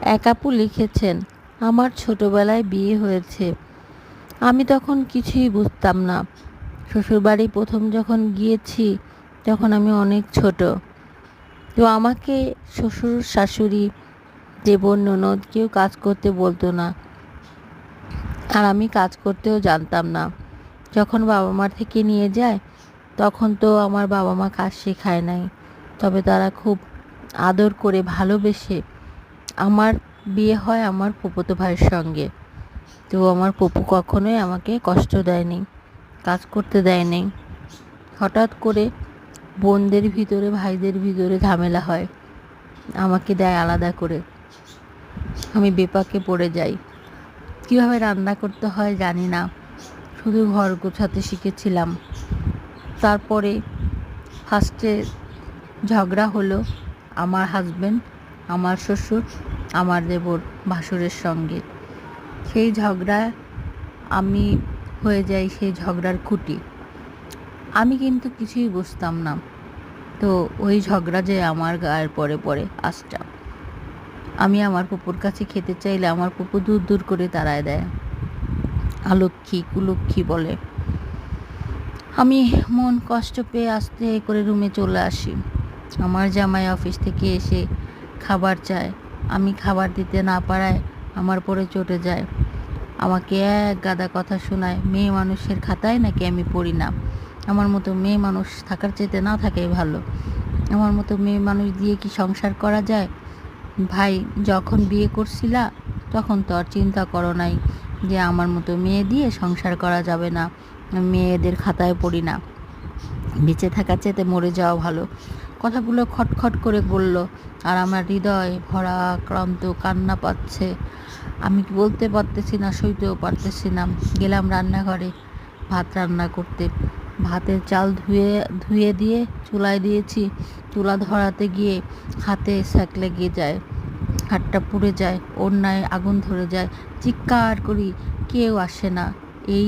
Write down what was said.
এক আপু লিখেছেন, আমার ছোটবেলায় বিয়ে হয়েছে। আমি তখন কিছুই বুঝতাম না। শ্বশুরবাড়ি প্রথম যখন গিয়েছি তখন আমি অনেক ছোট। তো আমাকে শ্বশুর শাশুড়ি দেবর ননদ কেউ কাজ করতে বলতো না, আর আমি কাজ করতেও জানতাম না। যখন বাবা মার থেকে নিয়ে যায় তখন তো আমার বাবা মা কাজ শেখায় নাই, তবে তারা খুব আদর করে ভালোবেসে আমার বিয়ে হয় আমার ফুফাতো ভাইয়ের সঙ্গে। তো আমার ফুপু কখনোই আমাকে কষ্ট দেয়নি, কাজ করতে দেয়নি। হঠাৎ করে বোনদের ভিতরে ভাইদের ভিতরে ঝামেলা হয়, আমাকে দেয় আলাদা করে। আমি বেপাকে পড়ে যাই। কীভাবে রান্না করতে হয় জানি না, শুধু ঘর গোছাতে শিখেছিলাম। তারপরে ফার্স্টে ঝগড়া হলো আমার হাজব্যান্ড, আমার শ্বশুর, আমার দেবর ভাসুরের সঙ্গে। সেই ঝগড়ায় আমি হয়ে যাই সেই ঝগড়ার খুঁটি। আমি কিন্তু কিছুই বুঝতাম না। তো ওই ঝগড়া যে আমার গায়ের পরে পরে আঁচটা। আমি আমার ফুপুর কাছে খেতে চাইলে আমার ফুপু দূর দূর করে তাড়ায় দেয়, অলক্ষী কুলক্ষী বলে। আমি মন কষ্ট পেয়ে আস্তে করে রুমে চলে আসি। আমার জামাই অফিস থেকে এসে খাবার চায়, আমি খাবার দিতে না পারায় আমার পরে চটে যায়। আমাকে এক গাদা কথা শোনায়, মেয়ে মানুষের খাতায় নাকি আমি পড়ি না। আমার মতো মেয়ে মানুষ থাকার চাইতে না থাকাই ভালো। আমার মতো মেয়ে মানুষ দিয়ে কি সংসার করা যায়? ভাই, যখন বিয়ে করছিলা তখন তো আর চিন্তা করো নাই যে আমার মতো মেয়ে দিয়ে সংসার করা যাবে না, মেয়েদের খাতায় পড়ি না, বেঁচে থাকার চাইতে মরে যাওয়া ভালো। কথাগুলো খটখট করে বলল, আর আমার হৃদয় ভরা ক্লান্ত কান্না পাচ্ছে। আমি বলতে পারতেছি না, সইতেও পারতেছি না। গেলাম রান্নাঘরে ভাত রান্না করতে। ভাতের চাল ধুয়ে ধুয়ে দিয়ে চুলায় দিয়েছি। চুলা ধরাতে গিয়ে হাতে স্যাক লেগে যায়, হাতটা পুড়ে যায়, ওড়নায় আগুন ধরে যায়। চিৎকার করি, কেউ আসে না। এই